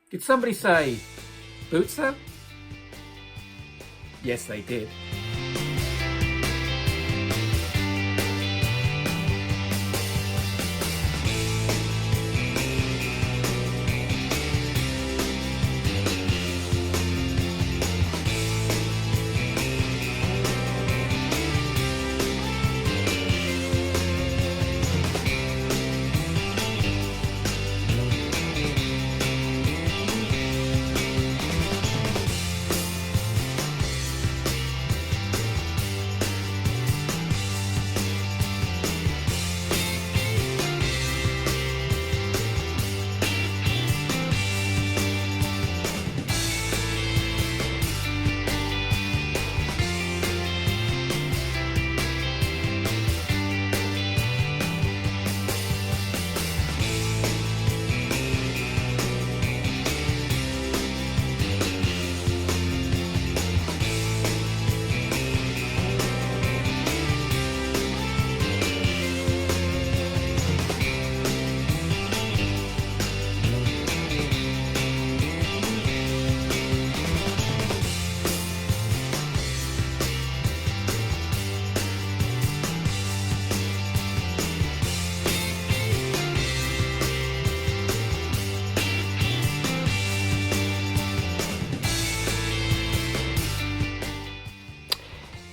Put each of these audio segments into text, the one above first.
Did somebody say bootsale? Yes, they did.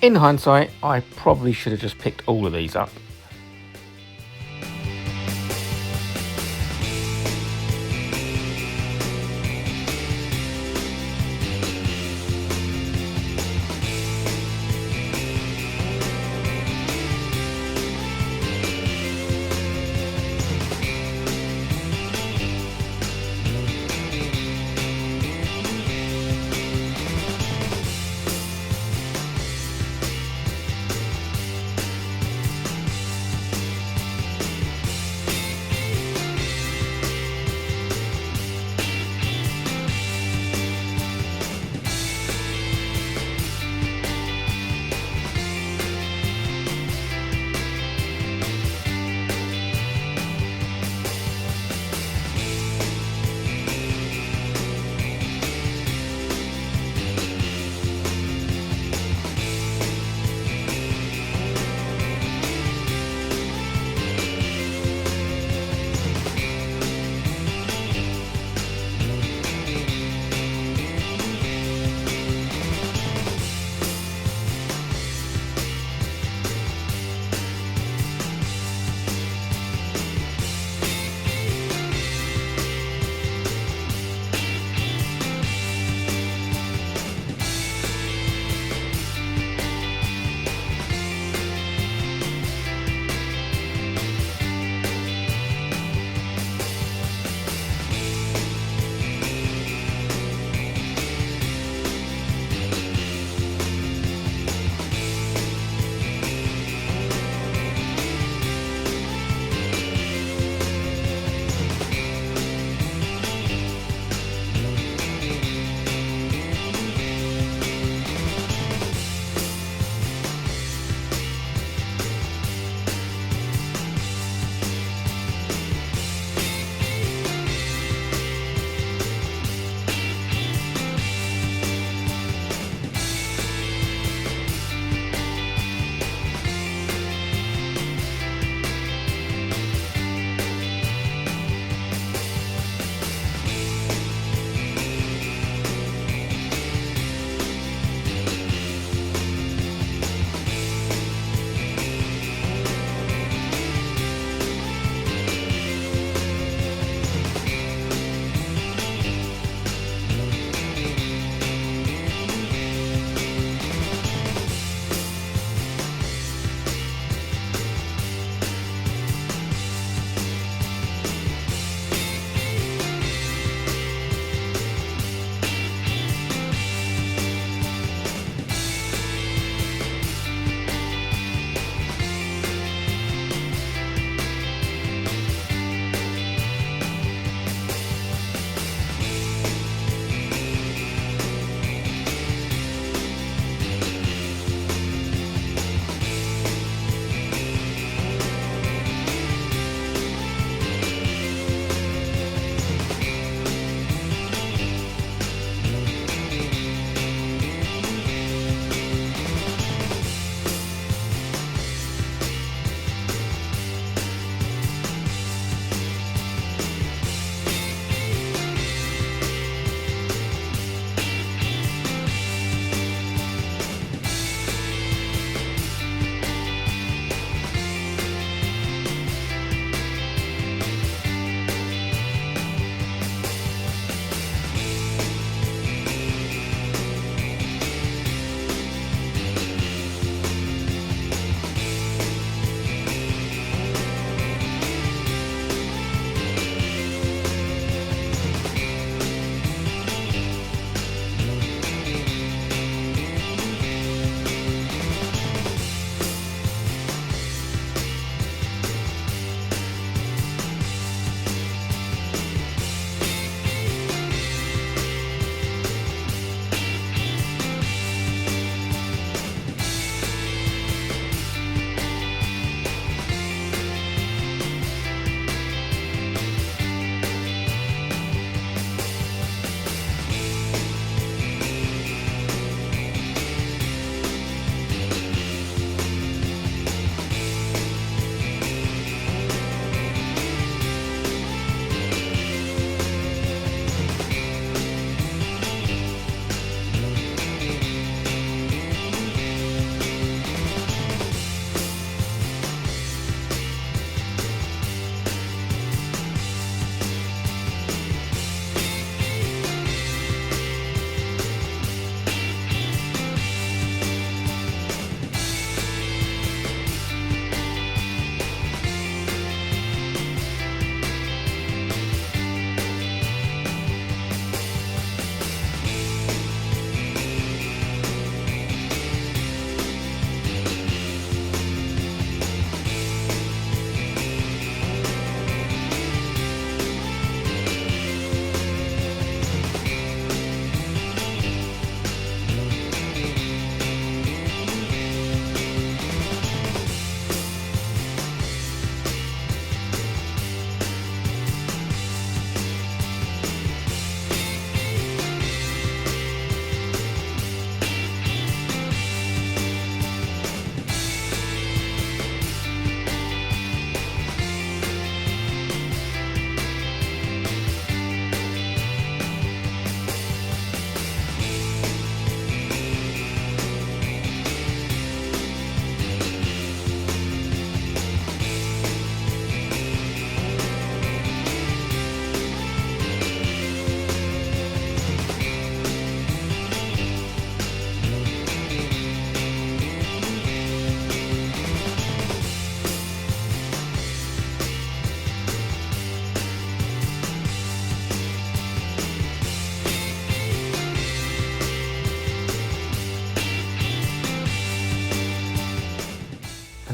In hindsight, I probably should have just picked all of these up.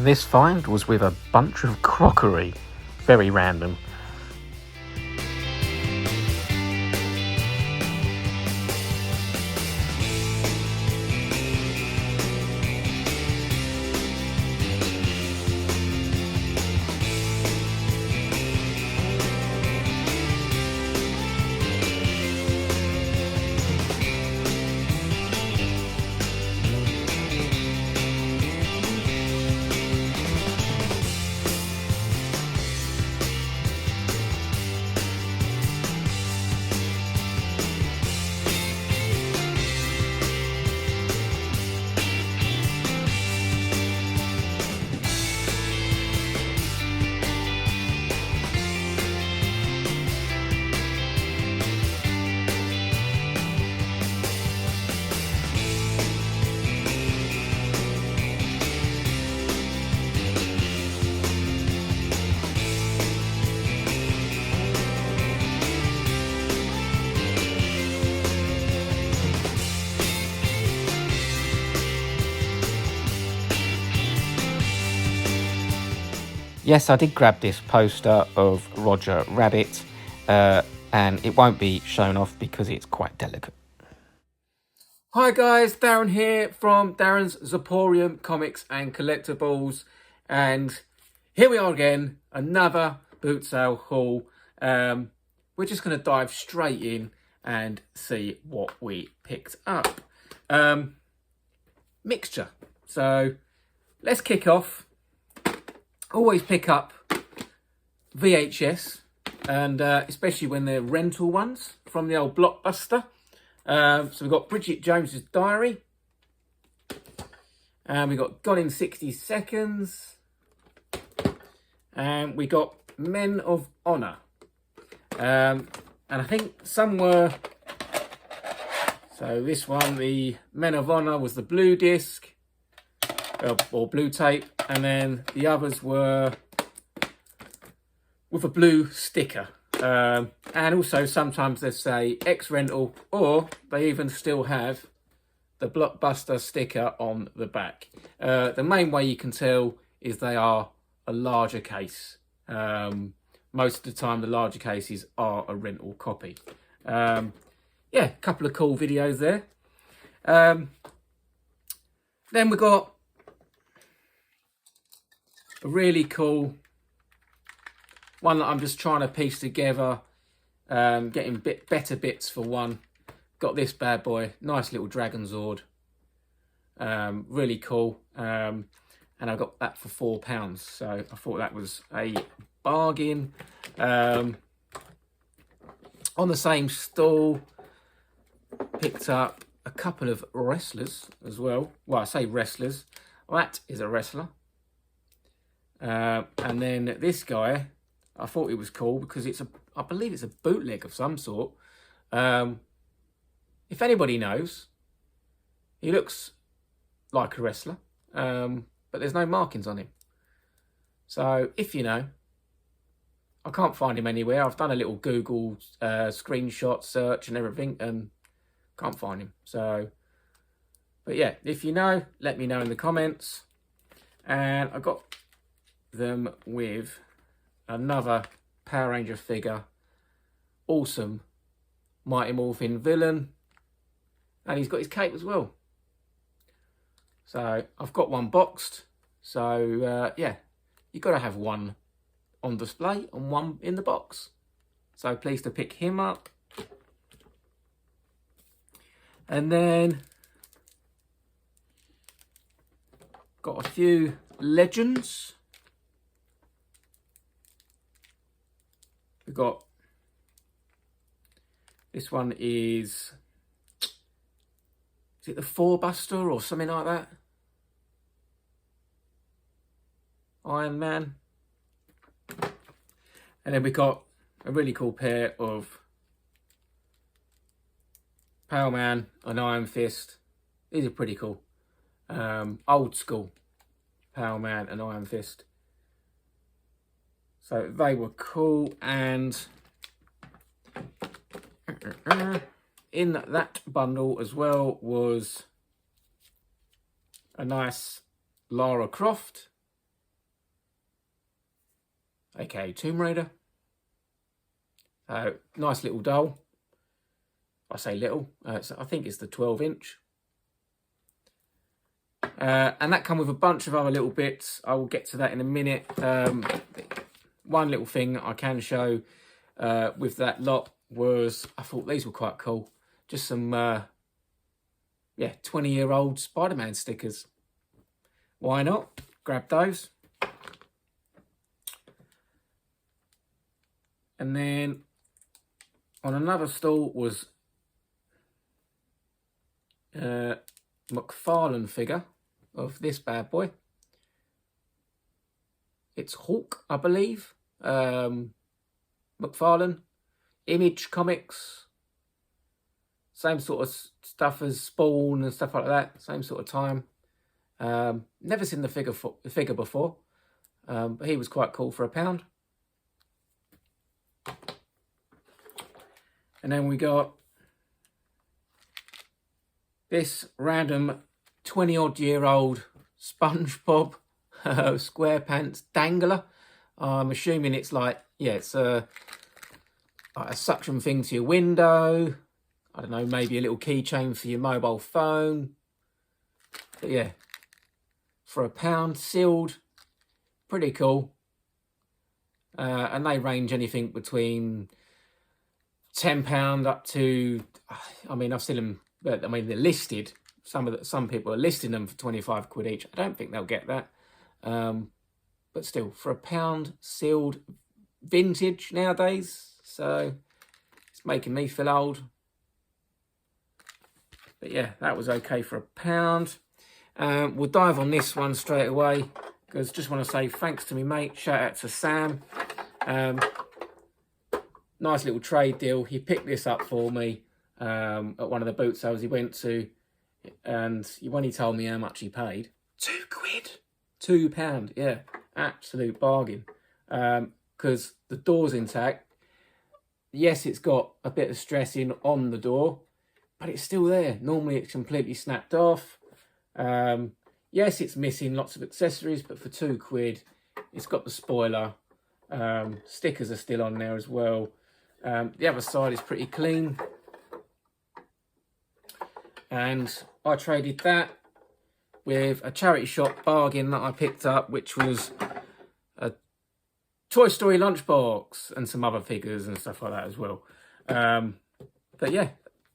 this find was with a bunch of crockery. Very random. Yes, I did grab this poster of Roger Rabbit, and it won't be shown off because it's quite delicate. Hi guys, Darren here from Darren's Zoporium Comics and Collectibles, and here we are again, another boot sale haul. We're just going to dive straight in and see what we picked up. Mixture. So let's kick off. Always pick up VHS, and especially when they're rental ones from the old Blockbuster. So we've got Bridget Jones's Diary, and we got Gone in 60 Seconds, and we got Men of Honor, and I think some were, so this one, the Men of Honor, was the blue disc, or blue tape, and then the others were with a blue sticker. And also sometimes they say X rental, or they even still have the Blockbuster sticker on the back. The main way you can tell is they are a larger case. Most of the time the larger cases are a rental copy. Yeah, a couple of cool videos there. Then we got a really cool one that I'm just trying to piece together, getting better bits for one. Got this bad boy, nice little Dragon Zord, really cool, and I got that for £4, so I thought that was a bargain. On the same stall, picked up a couple of wrestlers as well. Well, I say wrestlers, that is a wrestler. And then this guy, I thought it was cool because I believe it's a bootleg of some sort. If anybody knows, he looks like a wrestler, but there's no markings on him. So if you know, I can't find him anywhere. I've done a little Google screenshot search and everything, and can't find him. So, but yeah, if you know, let me know in the comments. And I got them with another Power Ranger figure, awesome Mighty Morphin villain, and he's got his cape as well. So I've got one boxed, so yeah, you've got to have one on display and one in the box. So pleased to pick him up. And then got a few legends. We've got, this one is it the 4-Buster or something like that? Iron Man. And then we got a really cool pair of Power Man and Iron Fist. These are pretty cool. Old school Power Man and Iron Fist. So they were cool, and in that bundle as well was a nice Lara Croft aka Tomb Raider. So nice little doll. I say little, I think it's the 12-inch. And that come with a bunch of other little bits. I will get to that in a minute. One little thing I can show with that lot was, I thought these were quite cool. Just some, 20-year-old Spider-Man stickers. Why not? Grab those. And then on another stall was McFarlane figure of this bad boy. It's Hulk, I believe. McFarlane, Image Comics, same sort of stuff as Spawn and stuff like that. Same sort of time. Never seen the figure before, but he was quite cool for £1. And then we got this random 20-odd-year-old SpongeBob SquarePants dangler. I'm assuming it's like, yeah, it's a suction thing to your window. I don't know, maybe a little keychain for your mobile phone. But yeah, for £1, sealed, pretty cool. And they range anything between £10 up to, I mean, I've seen them, but I mean, they're listed. Some people are listing them for 25 quid each. I don't think they'll get that. But still, for £1, sealed, vintage nowadays. So it's making me feel old. But yeah, that was okay for £1. We'll dive on this one straight away, because just want to say thanks to me mate. Shout out to Sam. Nice little trade deal. He picked this up for me at one of the boot sales he went to, and when he told me how much he paid, £2 quid, £2, yeah, absolute bargain. Because the door's intact. Yes, it's got a bit of stressing on the door, but it's still there. Normally it's completely snapped off. Yes, it's missing lots of accessories, but for £2 quid, it's got the spoiler. Stickers are still on there as well. The other side is pretty clean. And I traded that with a charity shop bargain that I picked up, which was a Toy Story lunchbox and some other figures and stuff like that as well. But yeah,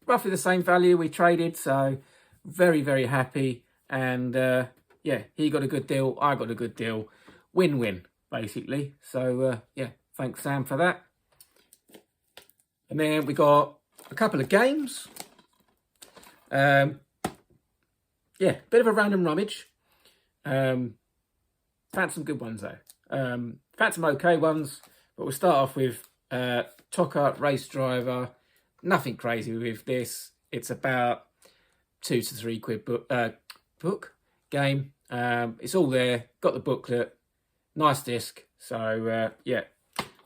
roughly the same value we traded, so very, very happy. And yeah, he got a good deal, I got a good deal. Win-win, basically. So yeah, thanks Sam for that. And then we got a couple of games. Yeah, bit of a random rummage. Found some good ones though. Found some okay ones, but we'll start off with Tokka Race Driver. Nothing crazy with this. It's about £2 to £3 quid book game. It's all there. Got the booklet. Nice disc. So yeah,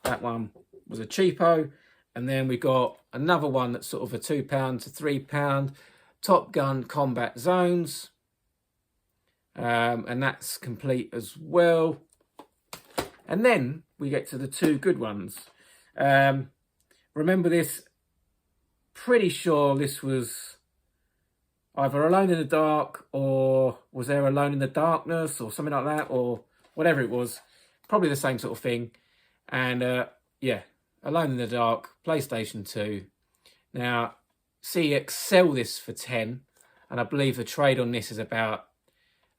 that one was a cheapo. And then we got another one that's sort of a £2 to £3. Top Gun Combat Zones. And that's complete as well. And then we get to the two good ones. Remember this? Pretty sure this was either Alone in the Dark, or was there Alone in the Darkness or something like that, or whatever it was. Probably the same sort of thing. And yeah, Alone in the Dark, PlayStation 2. Now, CX sell this for 10, and I believe the trade on this is about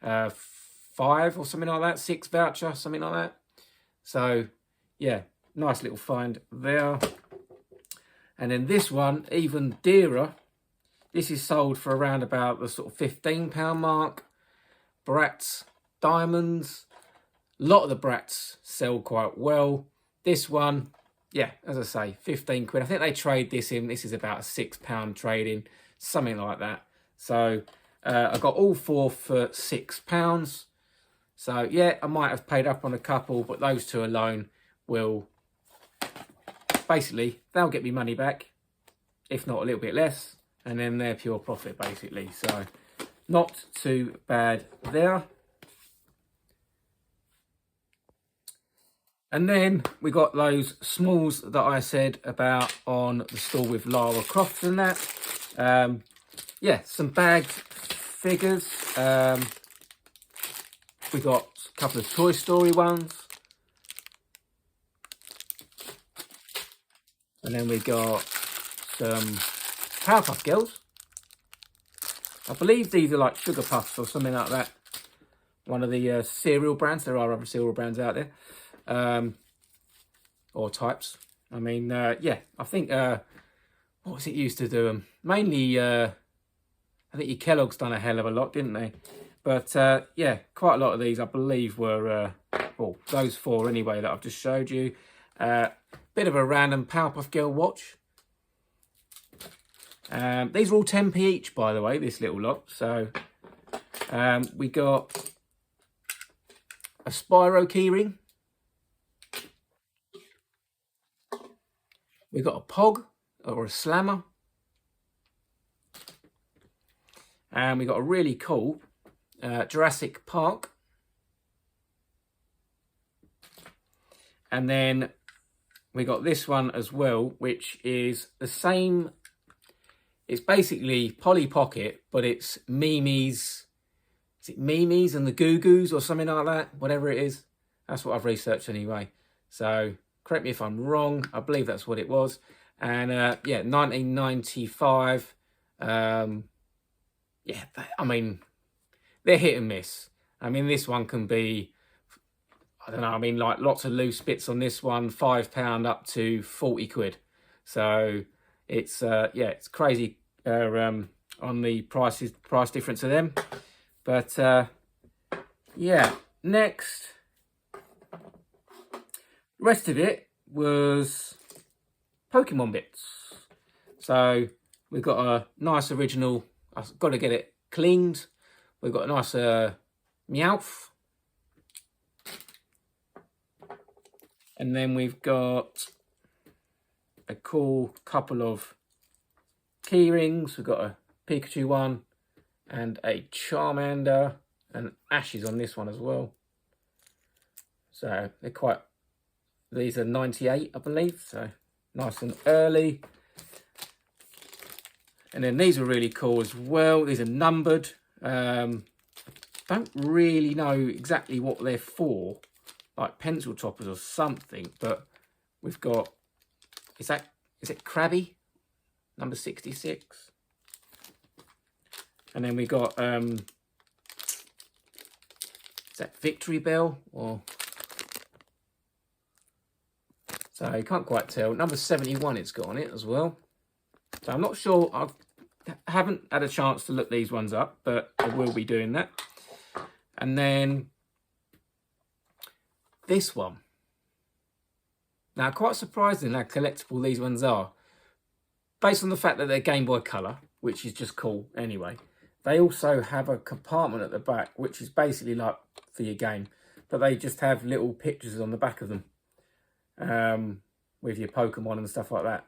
5 or something like that, 6 voucher, something like that. So yeah, nice little find there. And then this one, even dearer. This is sold for around about the sort of £15 mark. Bratz Diamonds. A lot of the Bratz sell quite well. This one, yeah, as I say, 15 quid. I think they trade this in. This is about a £6 trade-in, something like that. So I got all 4 for £6. So yeah, I might have paid up on a couple, but those two alone will, basically, they'll get me money back, if not a little bit less, and then they're pure profit, basically. So not too bad there. And then we got those smalls that I said about on the store with Lara Croft and that. Yeah, some bagged figures. We got a couple of Toy Story ones. And then we got some Powerpuff Girls. I believe these are like Sugar Puffs or something like that. One of the cereal brands. There are other cereal brands out there. Or types. I mean, yeah, I think, what was it used to do them? Mainly, I think your Kellogg's done a hell of a lot, didn't they? But, yeah, quite a lot of these, I believe, were, well, those four anyway that I've just showed you. Bit of a random Powerpuff Girl watch. These are all 10p each, by the way, this little lot. So, we got a Spyro keyring. We got a Pog or a Slammer. And we got a really cool Jurassic Park. And then we got this one as well, which is the same. It's basically Polly Pocket, but it's Mimi's. Is it Mimi's and the Goo Goos or something like that? Whatever it is. That's what I've researched anyway. So correct me if I'm wrong. I believe that's what it was. And yeah, 1995. Yeah, I mean, they're hit and miss. I mean, this one can be, I don't know, I mean, like lots of loose bits on this one, £5 up to 40 quid. So it's, yeah, it's crazy on the price difference of them. But yeah, next, rest of it was Pokemon bits. So we've got a nice original, I've got to get it cleaned. We've got a nice Meowth. And then we've got a cool couple of key rings. We've got a Pikachu one and a Charmander and Ashes on this one as well. So they're quite, these are 98, I believe. So nice and early. And then these are really cool as well. These are numbered. Don't really know exactly what they're for, like pencil toppers or something. But we've got, is it Krabby, number 66? And then we got is that Victory Bell or? So you can't quite tell. Number 71 it's got on it as well. So I'm not sure, I haven't had a chance to look these ones up, but I will be doing that. And then this one. Now, quite surprising how collectible these ones are. Based on the fact that they're Game Boy Color, which is just cool anyway. They also have a compartment at the back, which is basically like for your game. But they just have little pictures on the back of them. With your Pokemon and stuff like that.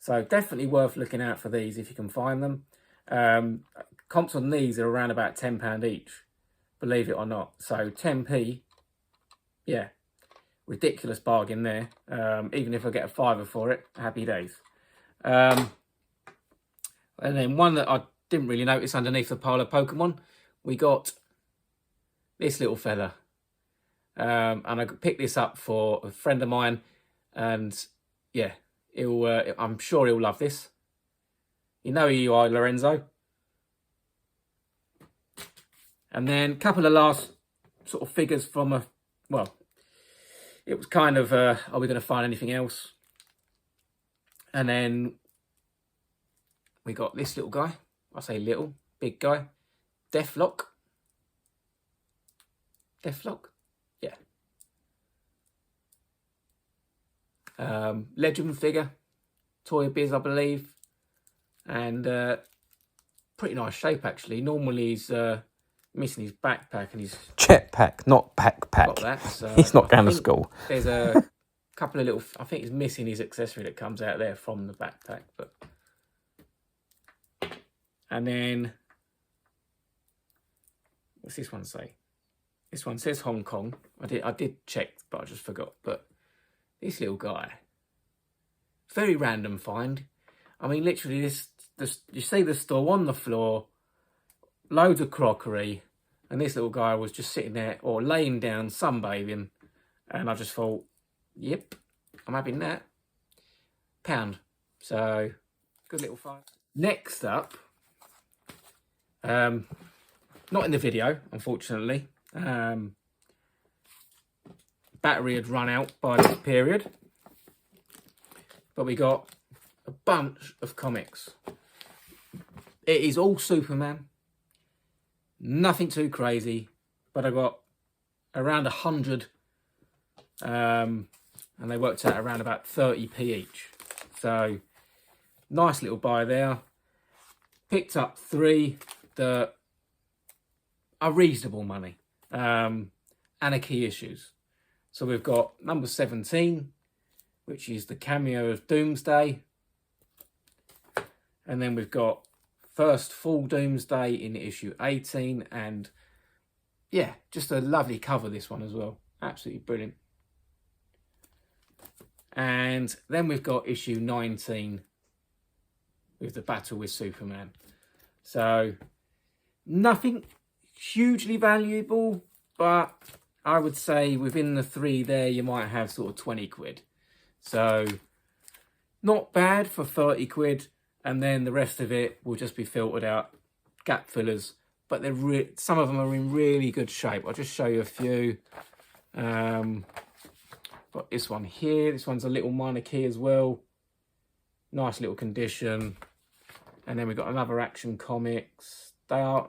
So definitely worth looking out for these if you can find them. Comps on these are around about £10 each, believe it or not. So 10p, yeah, ridiculous bargain there. Even if I get a £5 for it, happy days. And then one that I didn't really notice underneath the pile of Pokemon, we got this little fella. And I picked this up for a friend of mine, and yeah, I'm sure he'll love this. You know who you are, Lorenzo. And then a couple of last sort of figures from a, well, it was kind of, are we going to find anything else? And then we got this little guy. I say little, big guy. Deathlock. Deathlock? Yeah. Legend figure. Toy Biz, I believe. And pretty nice shape, actually. Normally he's missing his backpack and his... Jetpack, not backpack. Got that. So he's not going to school. There's a couple of little... I think he's missing his accessory that comes out there from the backpack. But and then... What's this one say? This one says Hong Kong. I did check, but I just forgot. But this little guy. Very random find. I mean, literally, this you see the store on the floor, loads of crockery, and this little guy was just sitting there or laying down sunbathing, and I just thought, yep, I'm having that. £1. So, good little find. Next up, not in the video, unfortunately. Battery had run out by this period, but we got a bunch of comics. It is all Superman, nothing too crazy, but I got around 100, and they worked out around about 30p each. So nice little buy there. Picked up 3 that are reasonable money, and are key issues. So we've got number 17, which is the cameo of Doomsday. And then we've got first full Doomsday in issue 18. And yeah, just a lovely cover, this one as well. Absolutely brilliant. And then we've got issue 19 with the battle with Superman. So nothing hugely valuable, but I would say within the 3 there, you might have sort of 20 quid. So not bad for 30 quid. And then the rest of it will just be filtered out, gap fillers. But they're some of them are in really good shape. I'll just show you a few. Got this one here. This one's a little minor key as well. Nice little condition. And then we've got another Action Comics. They are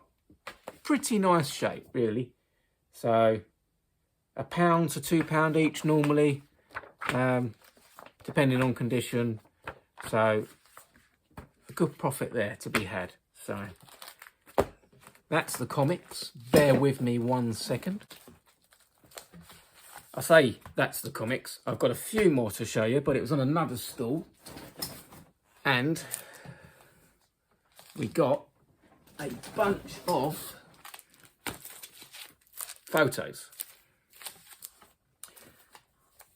pretty nice shape, really. So £1 to £2 each normally, depending on condition. So a good profit there to be had. So that's the comics. Bear with me 1 second. I say that's the comics. I've got a few more to show you, but it was on another stall. And we got a bunch of photos.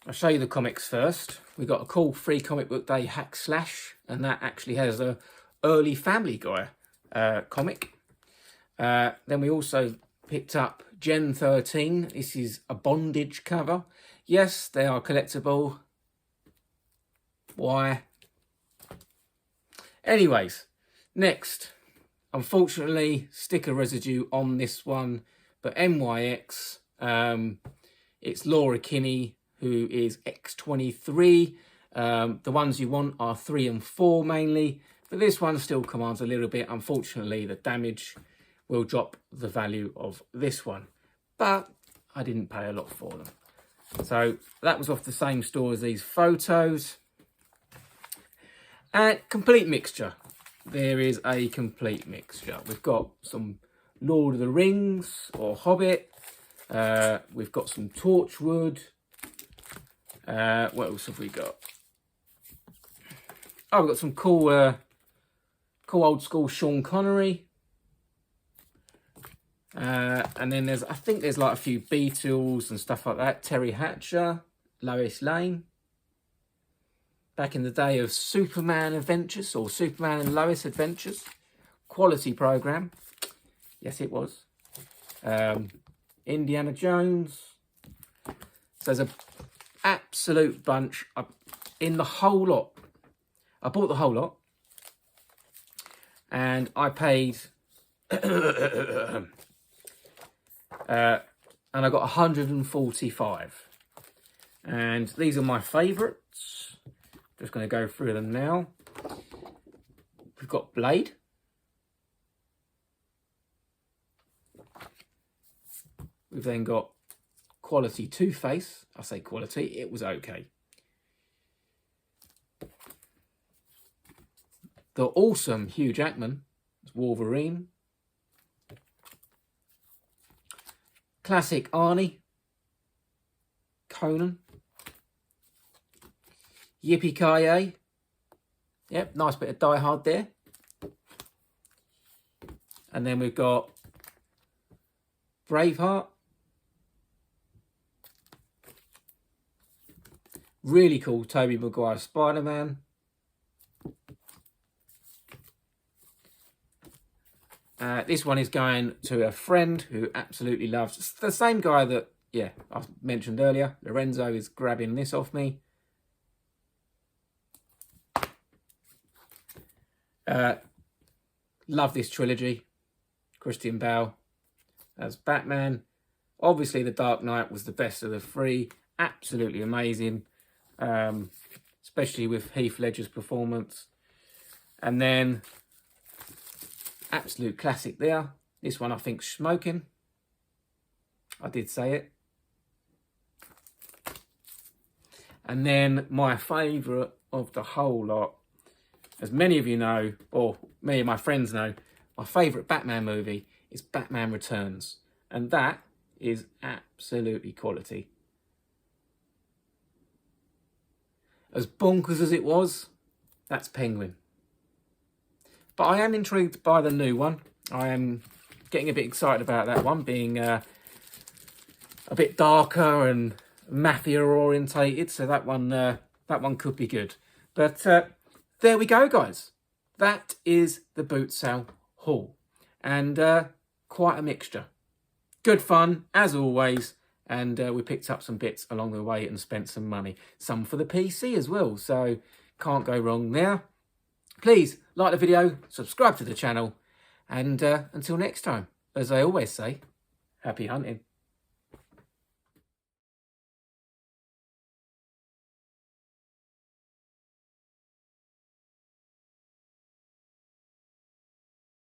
I'll show you the comics first. We got a cool free comic book day hack slash, and that actually has a early Family Guy comic. Then we also picked up Gen 13. This is a bondage cover. Yes, they are collectible. Why? Anyways, next. Unfortunately, sticker residue on this one, but MYX. It's Laura Kinney, who is X23. The ones you want are 3 and 4 mainly, but this one still commands a little bit. Unfortunately, the damage will drop the value of this one, but I didn't pay a lot for them. So that was off the same store as these photos. And complete mixture. There is a complete mixture. We've got some Lord of the Rings or Hobbit. We've got some Torchwood. What else have we got? Oh, we've got some cool old school Sean Connery. And then I think there's like a few Beatles and stuff like that. Terry Hatcher, Lois Lane. Back in the day of Superman Adventures, or Superman and Lois Adventures. Quality programme. Yes, it was. Indiana Jones. So there's an absolute bunch in the whole lot. I bought the whole lot. And I paid... and I got 145. And these are my favourites. Just going to go through them now. We've got Blade. We've then got quality Two-Face. I say quality, it was okay. The awesome Hugh Jackman. It's Wolverine. Classic Arnie. Conan. Yippee-ki-yay. Yep, nice bit of Die Hard there. And then we've got Braveheart. Really cool Tobey Maguire Spider-Man. This one is going to a friend who absolutely loves, it's the same guy that, yeah, I mentioned earlier. Lorenzo is grabbing this off me. Love this trilogy. Christian Bale as Batman. Obviously, The Dark Knight was the best of the three. Absolutely amazing. Especially with Heath Ledger's performance. And then, absolute classic there. This one, I think, Smoking. I did say it. And then, my favourite of the whole lot, as many of you know, or many of my friends know, my favourite Batman movie is Batman Returns. And that is absolutely quality. As bonkers as it was, that's Penguin. But I am intrigued by the new one. I am getting a bit excited about that one, being a bit darker and mafia orientated. So that one could be good. But there we go, guys. That is the boot sale haul, and quite a mixture. Good fun as always, and we picked up some bits along the way and spent some money. Some for the PC as well, so can't go wrong there. Please like the video, subscribe to the channel, and until next time, as I always say, happy hunting.